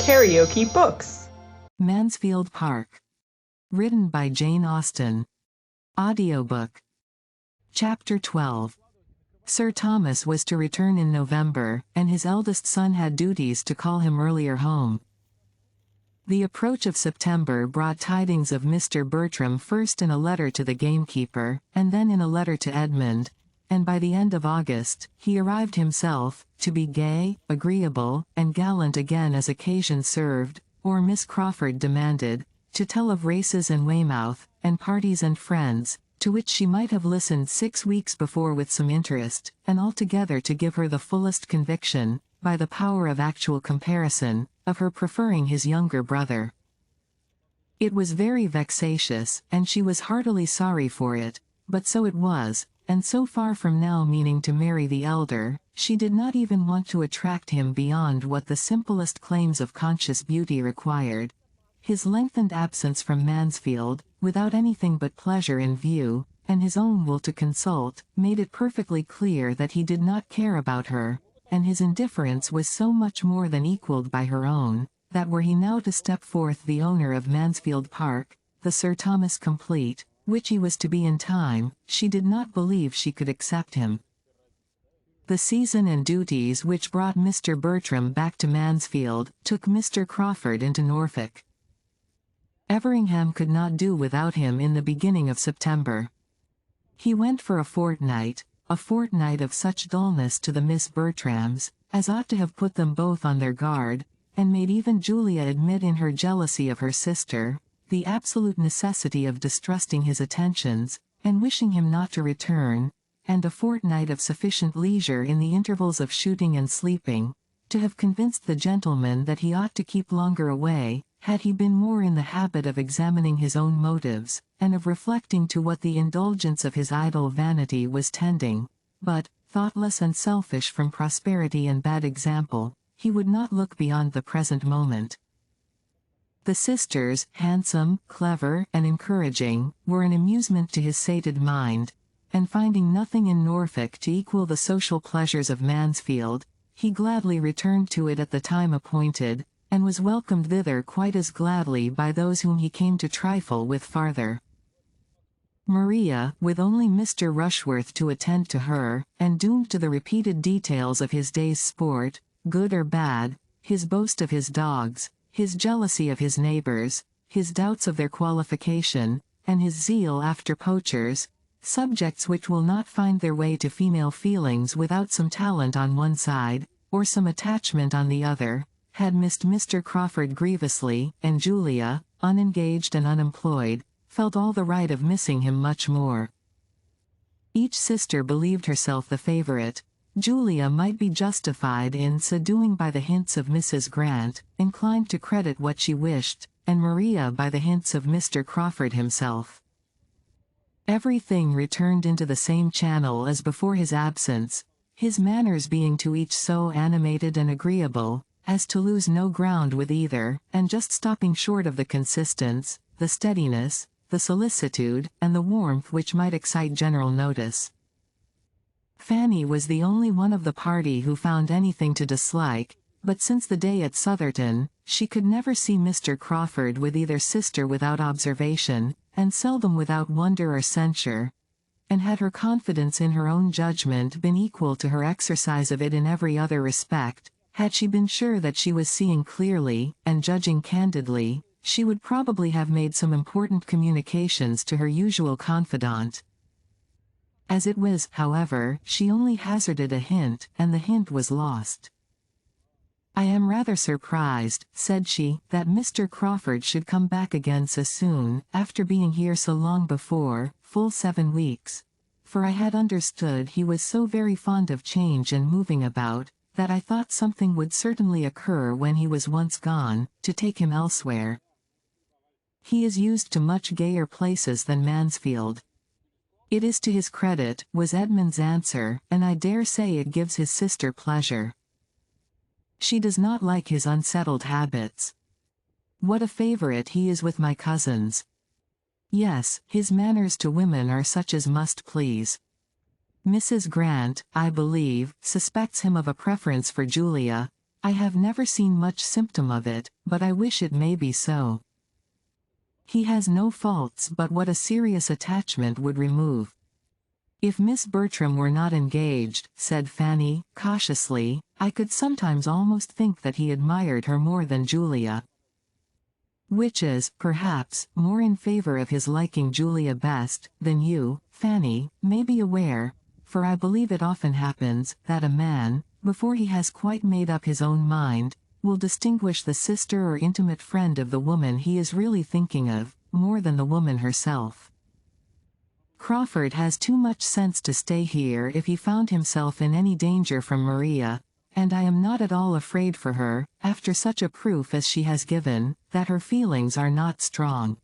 KaraokeBooks. Mansfield Park. Written by Jane Austen. Audiobook. Chapter 12. Sir Thomas was to return in November, and his eldest son had duties to call him earlier home. The approach of September brought tidings of Mr. Bertram first in a letter to the gamekeeper, and then in a letter to Edmund, and by the end of August, he arrived himself, to be gay, agreeable, and gallant again as occasion served, or Miss Crawford demanded, to tell of races and Weymouth, and parties and friends, to which she might have listened 6 weeks before with some interest, and altogether to give her the fullest conviction, by the power of actual comparison, of her preferring his younger brother. It was very vexatious, and she was heartily sorry for it, but so it was, and so far from now meaning to marry the elder, she did not even want to attract him beyond what the simplest claims of conscious beauty required. His lengthened absence from Mansfield, without anything but pleasure in view, and his own will to consult, made it perfectly clear that he did not care about her, and his indifference was so much more than equalled by her own, that were he now to step forth the owner of Mansfield Park, the Sir Thomas complete, which he was to be in time, she did not believe she could accept him. The season and duties which brought Mr. Bertram back to Mansfield took Mr. Crawford into Norfolk. Everingham could not do without him in the beginning of September. He went for a fortnight of such dullness to the Miss Bertrams, as ought to have put them both on their guard, and made even Julia admit in her jealousy of her sister, the absolute necessity of distrusting his attentions, and wishing him not to return, and a fortnight of sufficient leisure in the intervals of shooting and sleeping, to have convinced the gentleman that he ought to keep longer away, had he been more in the habit of examining his own motives, and of reflecting to what the indulgence of his idle vanity was tending, but, thoughtless and selfish from prosperity and bad example, he would not look beyond the present moment. The sisters, handsome, clever, and encouraging, were an amusement to his sated mind, and finding nothing in Norfolk to equal the social pleasures of Mansfield, he gladly returned to it at the time appointed, and was welcomed thither quite as gladly by those whom he came to trifle with farther. Maria, with only Mr. Rushworth to attend to her, and doomed to the repeated details of his day's sport, good or bad, his boast of his dogs, his jealousy of his neighbors, his doubts of their qualification, and his zeal after poachers, subjects which will not find their way to female feelings without some talent on one side, or some attachment on the other, had missed Mr. Crawford grievously, and Julia, unengaged and unemployed, felt all the right of missing him much more. Each sister believed herself the favorite. Julia might be justified in so doing by the hints of Mrs. Grant, inclined to credit what she wished, and Maria by the hints of Mr. Crawford himself. Everything returned into the same channel as before his absence, his manners being to each so animated and agreeable, as to lose no ground with either, and just stopping short of the consistence, the steadiness, the solicitude, and the warmth which might excite general notice. Fanny was the only one of the party who found anything to dislike, but since the day at Southerton, she could never see Mr. Crawford with either sister without observation, and seldom without wonder or censure, and had her confidence in her own judgment been equal to her exercise of it in every other respect, had she been sure that she was seeing clearly, and judging candidly, she would probably have made some important communications to her usual confidant. As it was, however, she only hazarded a hint, and the hint was lost. "I am rather surprised," said she, "that Mr. Crawford should come back again so soon, after being here so long before, full 7 weeks. For I had understood he was so very fond of change and moving about, that I thought something would certainly occur when he was once gone, to take him elsewhere. He is used to much gayer places than Mansfield." "It is to his credit," was Edmund's answer, "and I dare say it gives his sister pleasure. She does not like his unsettled habits. What a favorite he is with my cousins. Yes, his manners to women are such as must please. Mrs. Grant, I believe, suspects him of a preference for Julia, I have never seen much symptom of it, but I wish it may be so. He has no faults but what a serious attachment would remove. If Miss Bertram were not engaged, said Fanny, cautiously, I could sometimes almost think that he admired her more than Julia. Which is, perhaps, more in favor of his liking Julia best, than you, Fanny, may be aware, for I believe it often happens, that a man, before he has quite made up his own mind, will distinguish the sister or intimate friend of the woman he is really thinking of, more than the woman herself. Crawford has too much sense to stay here if he found himself in any danger from Maria, and I am not at all afraid for her, after such a proof as she has given, that her feelings are not strong.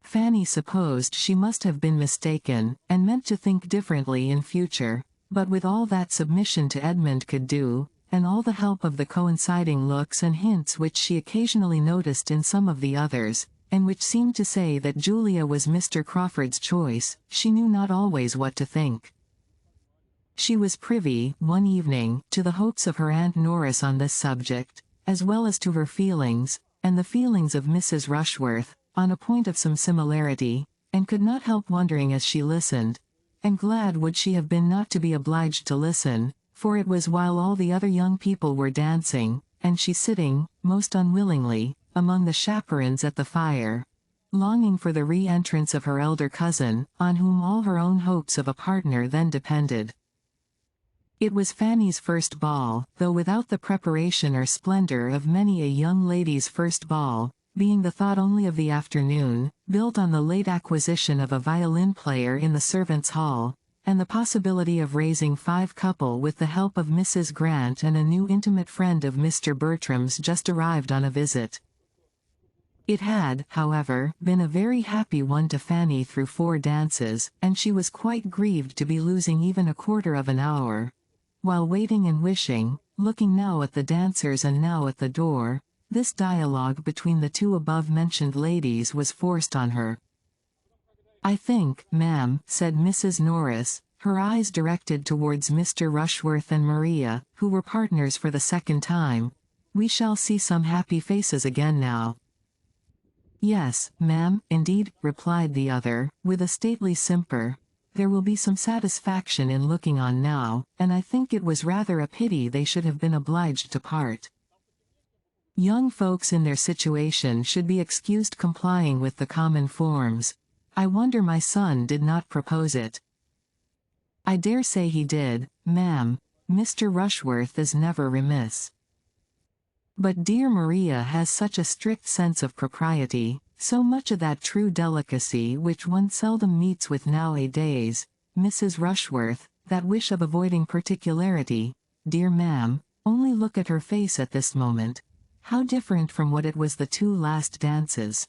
Fanny supposed she must have been mistaken, and meant to think differently in future, but with all that submission to Edmund could do, and all the help of the coinciding looks and hints which she occasionally noticed in some of the others, and which seemed to say that Julia was Mr. Crawford's choice, she knew not always what to think. She was privy, one evening, to the hopes of her Aunt Norris on this subject, as well as to her feelings, and the feelings of Mrs. Rushworth, on a point of some similarity, and could not help wondering as she listened, and glad would she have been not to be obliged to listen, for it was while all the other young people were dancing, and she sitting, most unwillingly, among the chaperons at the fire, longing for the re-entrance of her elder cousin, on whom all her own hopes of a partner then depended. It was Fanny's first ball, though without the preparation or splendor of many a young lady's first ball, being the thought only of the afternoon, built on the late acquisition of a violin player in the servants' hall, and the possibility of raising 5 couple with the help of Mrs. Grant and a new intimate friend of Mr. Bertram's just arrived on a visit. It had, however, been a very happy one to Fanny through 4 dances, and she was quite grieved to be losing even a quarter of an hour, while waiting and wishing, looking now at the dancers and now at the door. This dialogue between the 2 above-mentioned ladies was forced on her. I think, ma'am, said Mrs. Norris, her eyes directed towards Mr. Rushworth and Maria, who were partners for the second time, we shall see some happy faces again now. Yes, ma'am, indeed, replied the other, with a stately simper. There will be some satisfaction in looking on now, and I think it was rather a pity they should have been obliged to part. Young folks in their situation should be excused complying with the common forms. I wonder my son did not propose it. I dare say he did, ma'am. Mr. Rushworth is never remiss. But dear Maria has such a strict sense of propriety, so much of that true delicacy which one seldom meets with nowadays. Mrs. Rushworth, that wish of avoiding particularity, dear ma'am, only look at her face at this moment. How different from what it was the 2 last dances.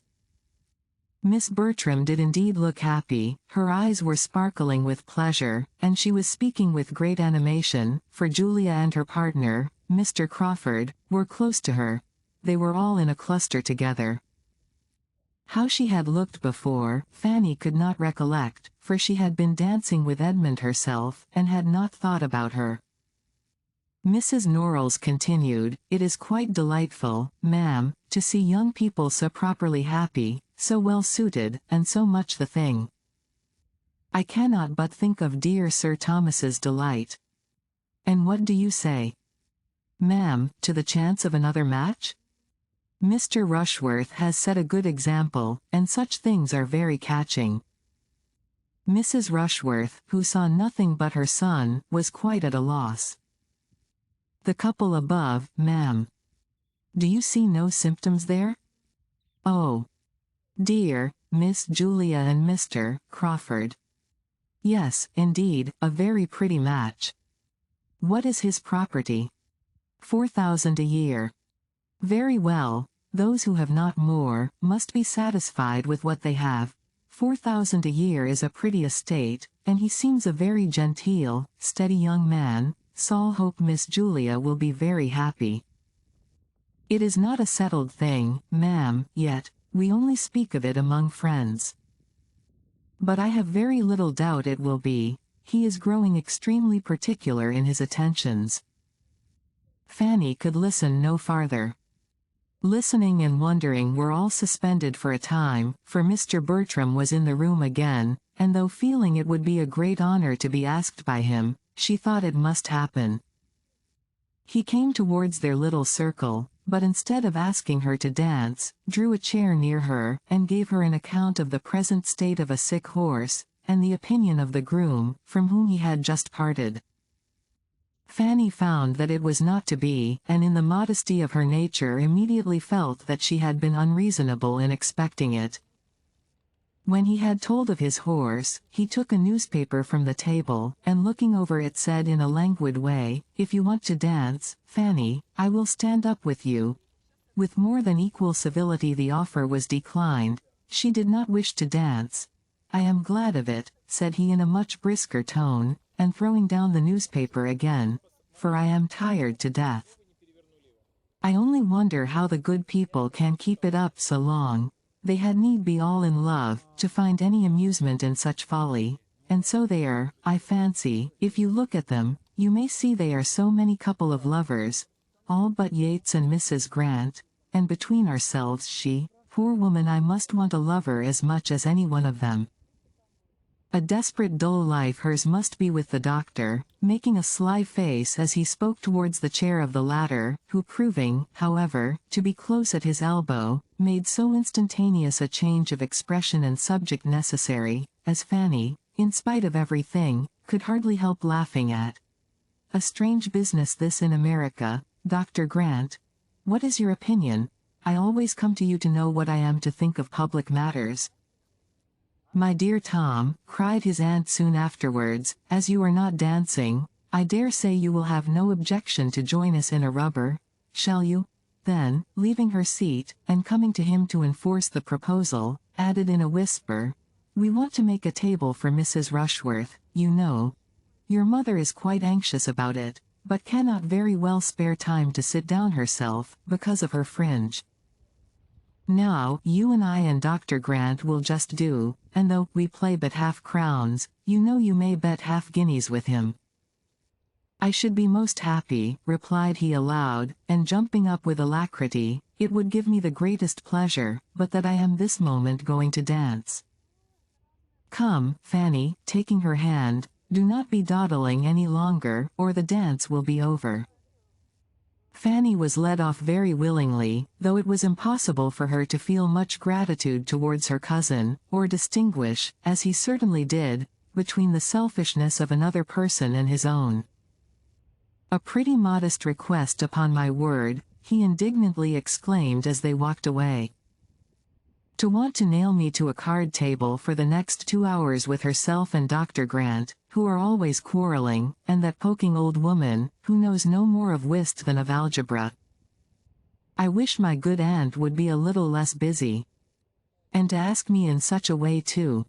Miss Bertram did indeed look happy, her eyes were sparkling with pleasure, and she was speaking with great animation, for Julia and her partner, Mr. Crawford, were close to her. They were all in a cluster together. How she had looked before, Fanny could not recollect, for she had been dancing with Edmund herself, and had not thought about her. Mrs. Norrells continued, it is quite delightful, ma'am, to see young people so properly happy, so well suited, and so much the thing. I cannot but think of dear Sir Thomas's delight. And what do you say, ma'am, to the chance of another match? Mr. Rushworth has set a good example, and such things are very catching. Mrs. Rushworth, who saw nothing but her son, was quite at a loss. The couple above, ma'am. Do you see no symptoms there? Oh, dear, Miss Julia and Mr. Crawford. Yes, indeed, a very pretty match. What is his property? 4,000 a year. Very well, those who have not more, must be satisfied with what they have. 4,000 a year is a pretty estate, and he seems a very genteel, steady young man. Saul hope Miss Julia will be very happy. It is not a settled thing, ma'am, yet, we only speak of it among friends. But I have very little doubt it will be. He is growing extremely particular in his attentions. Fanny could listen no farther. Listening and wondering were all suspended for a time, for Mr. Bertram was in the room again, and though feeling it would be a great honor to be asked by him, she thought it must happen. He came towards their little circle, but instead of asking her to dance, drew a chair near her, and gave her an account of the present state of a sick horse, and the opinion of the groom, from whom he had just parted. Fanny found that it was not to be, and in the modesty of her nature immediately felt that she had been unreasonable in expecting it. When he had told of his horse, he took a newspaper from the table, and looking over it said in a languid way, "If you want to dance, Fanny, I will stand up with you." With more than equal civility the offer was declined. She did not wish to dance. "I am glad of it," said he in a much brisker tone, and throwing down the newspaper again, "for I am tired to death. I only wonder how the good people can keep it up so long. They had need be all in love, to find any amusement in such folly, and so they are, I fancy. If you look at them, you may see they are so many couple of lovers, all but Yates and Mrs. Grant, and between ourselves poor woman, I must want a lover as much as any one of them. A desperate dull life hers must be with the doctor," making a sly face as he spoke towards the chair of the latter, who proving, however, to be close at his elbow, made so instantaneous a change of expression and subject necessary, as Fanny, in spite of everything, could hardly help laughing at. "A strange business this in America, Dr. Grant. What is your opinion? I always come to you to know what I am to think of public matters." "My dear Tom," cried his aunt soon afterwards, "as you are not dancing, I dare say you will have no objection to join us in a rubber, shall you?" Then, leaving her seat, and coming to him to enforce the proposal, added in a whisper, "We want to make a table for Mrs. Rushworth, you know. Your mother is quite anxious about it, but cannot very well spare time to sit down herself, because of her fringe. Now, you and I and Dr. Grant will just do, and though we play but half-crowns, you know you may bet half-guineas with him." "I should be most happy," replied he aloud, and jumping up with alacrity, "it would give me the greatest pleasure, but that I am this moment going to dance." "Come, Fanny," taking her hand, "do not be dawdling any longer, or the dance will be over." Fanny was led off very willingly, though it was impossible for her to feel much gratitude towards her cousin, or distinguish, as he certainly did, between the selfishness of another person and his own. "A pretty modest request upon my word," he indignantly exclaimed as they walked away. "To want to nail me to a card table for the next 2 hours with herself and Dr. Grant, who are always quarreling, and that poking old woman, who knows no more of whist than of algebra. I wish my good aunt would be a little less busy. And to ask me in such a way too.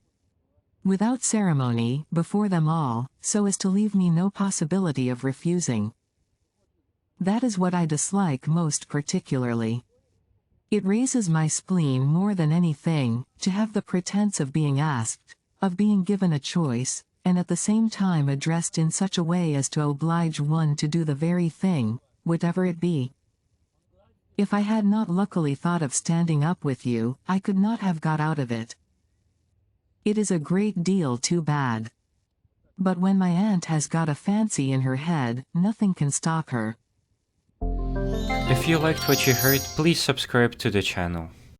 Without ceremony, before them all, so as to leave me no possibility of refusing. That is what I dislike most particularly. It raises my spleen more than anything, to have the pretense of being asked, of being given a choice, and at the same time addressed in such a way as to oblige one to do the very thing, whatever it be. If I had not luckily thought of standing up with you, I could not have got out of it. It is a great deal too bad. But when my aunt has got a fancy in her head, nothing can stop her." If you liked what you heard, please subscribe to the channel.